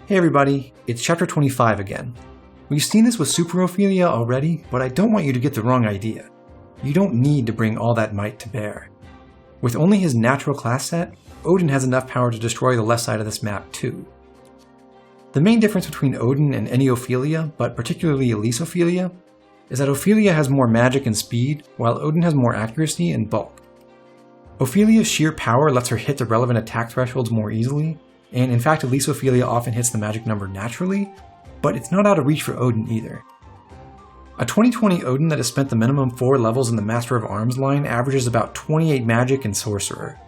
Hey everybody, it's chapter 25 again. We've seen this with Super Ophelia already, but I don't want you to get the wrong idea. You don't need to bring all that might to bear. With only his natural class set, Odin has enough power to destroy the left side of this map too. The main difference between Odin and any Ophelia, but particularly Elise Ophelia, is that Ophelia has more magic and speed, while Odin has more accuracy and bulk. Ophelia's sheer power lets her hit the relevant attack thresholds more easily, and in fact Elise Ophelia often hits the magic number naturally, but it's not out of reach for Odin either. A 2020 Odin that has spent the minimum 4 levels in the Master of Arms line averages about 28 magic and Sorcerer.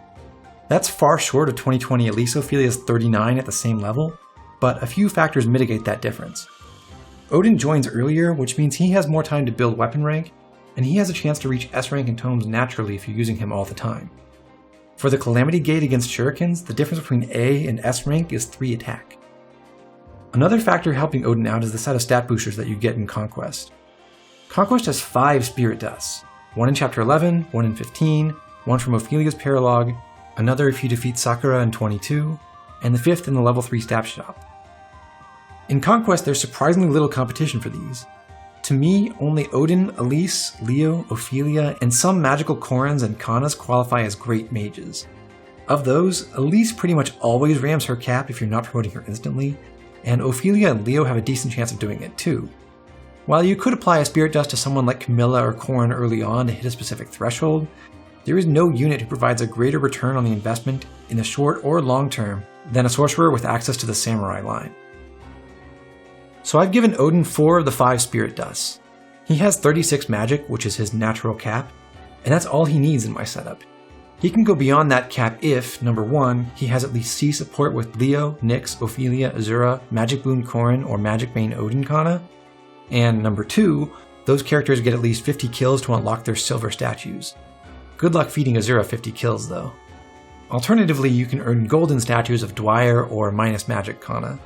That's far short of 2020 Elise Ophelia's 39 at the same level, but a few factors mitigate that difference. Odin joins earlier, which means he has more time to build weapon rank, and he has a chance to reach S rank and tomes naturally if you're using him all the time. For the Calamity Gate against Shurikens, the difference between A and S rank is 3 attack. Another factor helping Odin out is the set of stat boosters that you get in Conquest. Conquest has 5 Spirit Dusts, one in Chapter 11, one in 15, one from Ophelia's Paralogue, another if you defeat Sakura in 22, and the 5th in the level 3 Stab Shop. In Conquest, there's surprisingly little competition for these. To me, only Odin, Elise, Leo, Ophelia, and some magical Korans and Kanas qualify as great mages. Of those, Elise pretty much always rams her cap if you're not promoting her instantly, and Ophelia and Leo have a decent chance of doing it too. While you could apply a Spirit Dust to someone like Camilla or Koran early on to hit a specific threshold, there is no unit who provides a greater return on the investment in the short or long term than a sorcerer with access to the Samurai line. So I've given Odin 4 of the 5 Spirit Dusts. He has 36 magic, which is his natural cap, and that's all he needs in my setup. He can go beyond that cap if, number 1, he has at least C support with Leo, Nyx, Ophelia, Azura, Magic Boon Koran, or Magic Bane Odin Kana, and number 2, those characters get at least 50 kills to unlock their silver statues. Good luck feeding Azura 50 kills though. Alternatively, you can earn golden statues of Dwyer or minus magic Kana.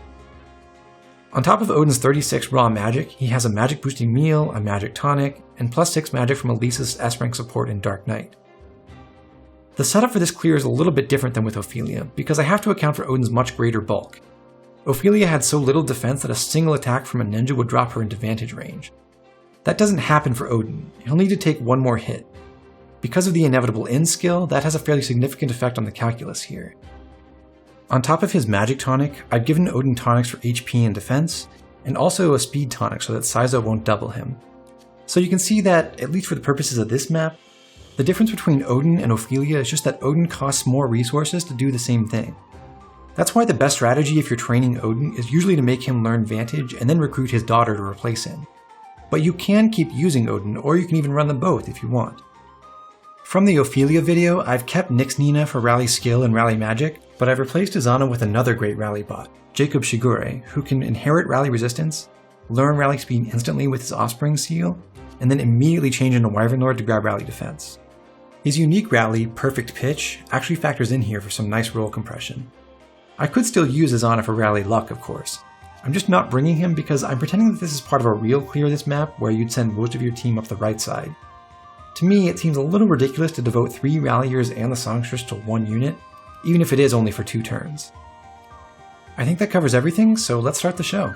On top of Odin's 36 raw magic, he has a magic boosting meal, a magic tonic, and plus 6 magic from Elise's S-rank support in Dark Knight. The setup for this clear is a little bit different than with Ophelia, because I have to account for Odin's much greater bulk. Ophelia had so little defense that a single attack from a ninja would drop her into vantage range. That doesn't happen for Odin, he'll need to take one more hit. Because of the inevitable in skill, that has a fairly significant effect on the calculus here. On top of his magic tonic, I've given Odin tonics for HP and defense, and also a speed tonic so that Saizo won't double him. So you can see that, at least for the purposes of this map, the difference between Odin and Ophelia is just that Odin costs more resources to do the same thing. That's why the best strategy if you're training Odin is usually to make him learn Vantage and then recruit his daughter to replace him. But you can keep using Odin, or you can even run them both if you want. From the Ophelia video, I've kept Nyx Nina for rally skill and rally magic, but I've replaced Izana with another great rally bot, Jacob Shigure, who can inherit rally resistance, learn rally speed instantly with his offspring seal, and then immediately change into Wyvern Lord to grab rally defense. His unique rally, Perfect Pitch, actually factors in here for some nice roll compression. I could still use Izana for rally luck, of course. I'm just not bringing him because I'm pretending that this is part of a real clear this map where you'd send most of your team up the right side. To me, it seems a little ridiculous to devote 3 Ralliers and the Songstress to one unit, even if it is only for 2 turns. I think that covers everything, so let's start the show.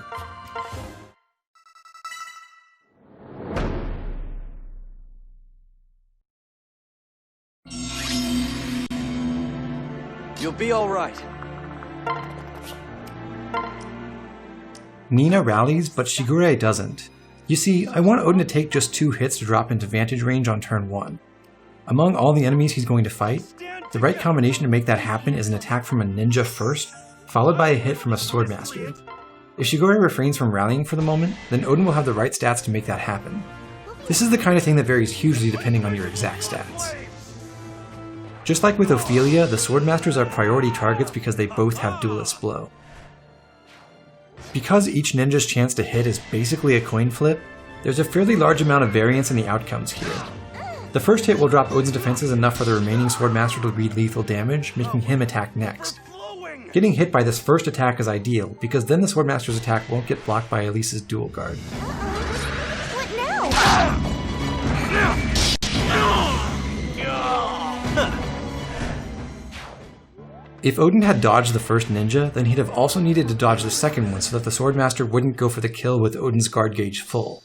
You'll be alright. Nina rallies, but Shigure doesn't. You see, I want Odin to take just 2 hits to drop into vantage range on turn 1. Among all the enemies he's going to fight, the right combination to make that happen is an attack from a ninja first, followed by a hit from a swordmaster. If Shigure refrains from rallying for the moment, then Odin will have the right stats to make that happen. This is the kind of thing that varies hugely depending on your exact stats. Just like with Ophelia, the swordmasters are priority targets because they both have duelist blow. Because each ninja's chance to hit is basically a coin flip, there's a fairly large amount of variance in the outcomes here. The first hit will drop Odin's defenses enough for the remaining swordmaster to read lethal damage, making him attack next. Getting hit by this first attack is ideal, because then the swordmaster's attack won't get blocked by Elise's dual guard. What now? If Odin had dodged the first ninja, then he'd have also needed to dodge the second one so that the Swordmaster wouldn't go for the kill with Odin's guard gauge full.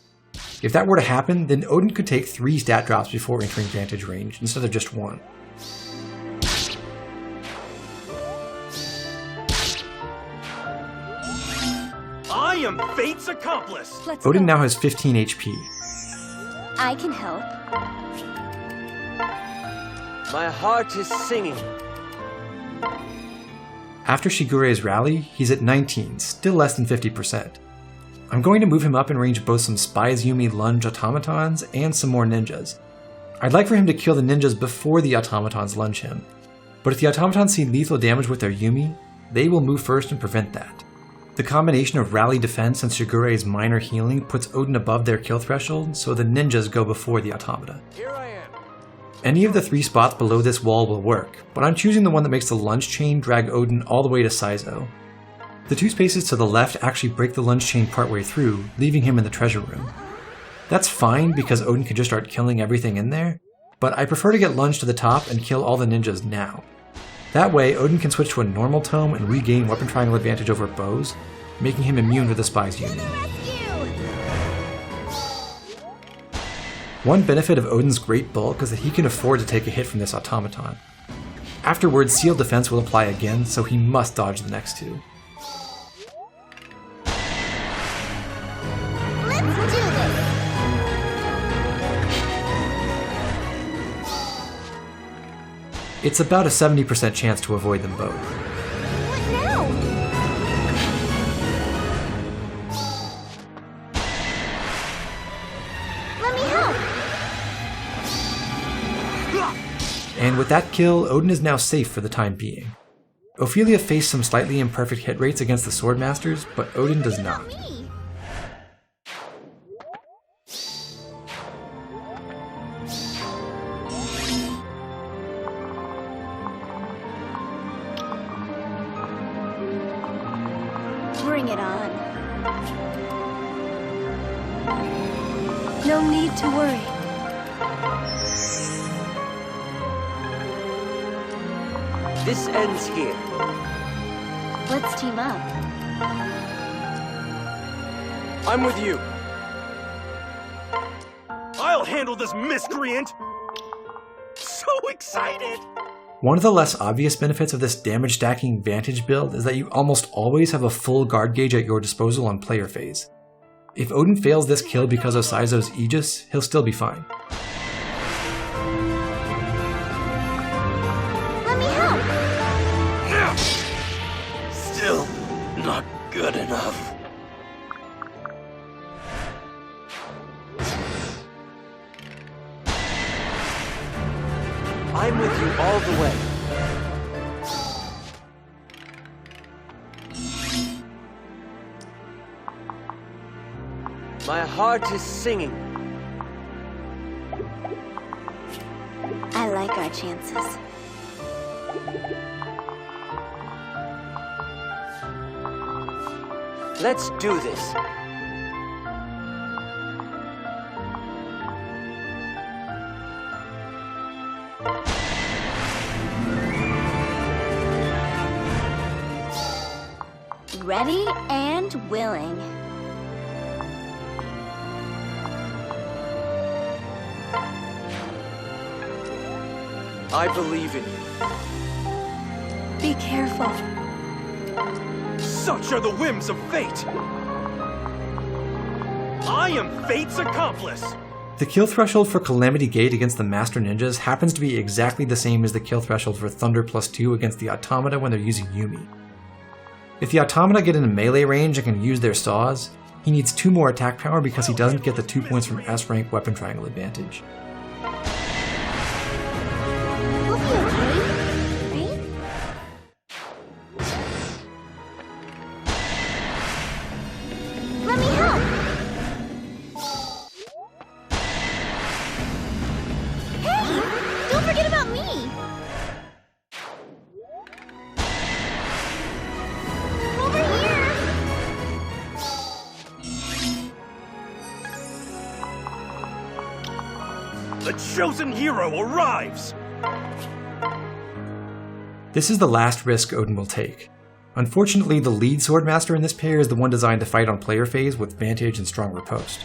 If that were to happen, then Odin could take 3 stat drops before entering vantage range, instead of just 1. I am Fate's accomplice! Odin now has 15 HP. I can help. My heart is singing. After Shigure's rally, he's at 19, still less than 50%. I'm going to move him up and range both some Spies Yumi lunge automatons and some more ninjas. I'd like for him to kill the ninjas before the automatons lunge him, but if the automatons see lethal damage with their Yumi, they will move first and prevent that. The combination of rally defense and Shigure's minor healing puts Odin above their kill threshold, so the ninjas go before the automata. Here I am. Any of the 3 spots below this wall will work, but I'm choosing the one that makes the lunge chain drag Odin all the way to Saizo. The 2 spaces to the left actually break the lunge chain partway through, leaving him in the treasure room. That's fine because Odin can just start killing everything in there, but I prefer to get lunge to the top and kill all the ninjas now. That way, Odin can switch to a normal tome and regain weapon triangle advantage over bows, making him immune to the Spies Union. One benefit of Odin's great bulk is that he can afford to take a hit from this automaton. Afterwards, Seal Defense will apply again, so he must dodge the next 2. Let's do this! It's about a 70% chance to avoid them both. What now? Let me help! And with that kill, Odin is now safe for the time being. Ophelia faced some slightly imperfect hit rates against the Swordmasters, but Odin does not. Me! Bring it on. No need to worry. This ends here. Let's team up. I'm with you. I'll handle this miscreant! So excited! One of the less obvious benefits of this damage stacking Vantage build is that you almost always have a full guard gauge at your disposal on player phase. If Odin fails this kill because of Saizo's Aegis, he'll still be fine. Let me help! Still not good enough. I'm with you all the way. My heart is singing. I like our chances. Let's do this. Ready and willing. I believe in you. Be careful. Such are the whims of fate! I am Fate's accomplice! The kill threshold for Calamity Gate against the Master Ninjas happens to be exactly the same as the kill threshold for Thunder +2 against the Automata when they're using Yumi. If the Automata get into melee range and can use their saws, he needs 2 more attack power because he doesn't get the 2 points from S rank weapon triangle advantage. We'll be okay, right? Let me help! Hey! Don't forget about me! Over here! The chosen hero arrives! This is the last risk Odin will take. Unfortunately, the lead Swordmaster in this pair is the one designed to fight on player phase with Vantage and Strong Riposte.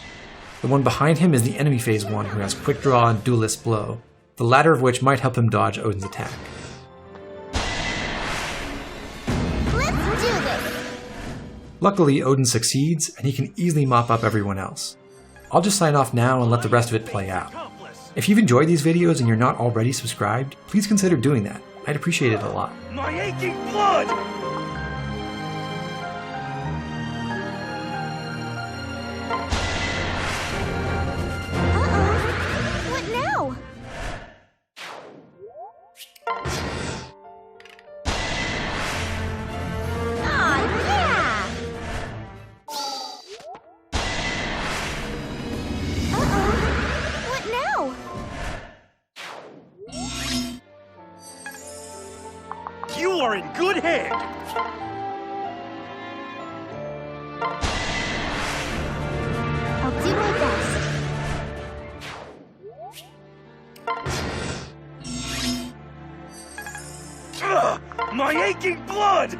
The one behind him is the enemy phase one who has Quick Draw and Duelist Blow, the latter of which might help him dodge Odin's attack. Let's do this! Luckily, Odin succeeds, and he can easily mop up everyone else. I'll just sign off now and let the rest of it play out. If you've enjoyed these videos and you're not already subscribed, please consider doing that. I'd appreciate it a lot. My aching blood! Uh-oh. What now? Aw, yeah! Uh-oh. What now? You are in good hand! I'll do my best. Ugh, my aching blood!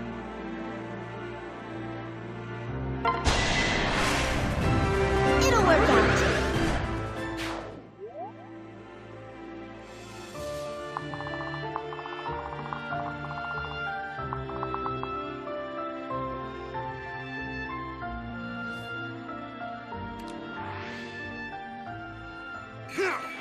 It'll work out. Huh.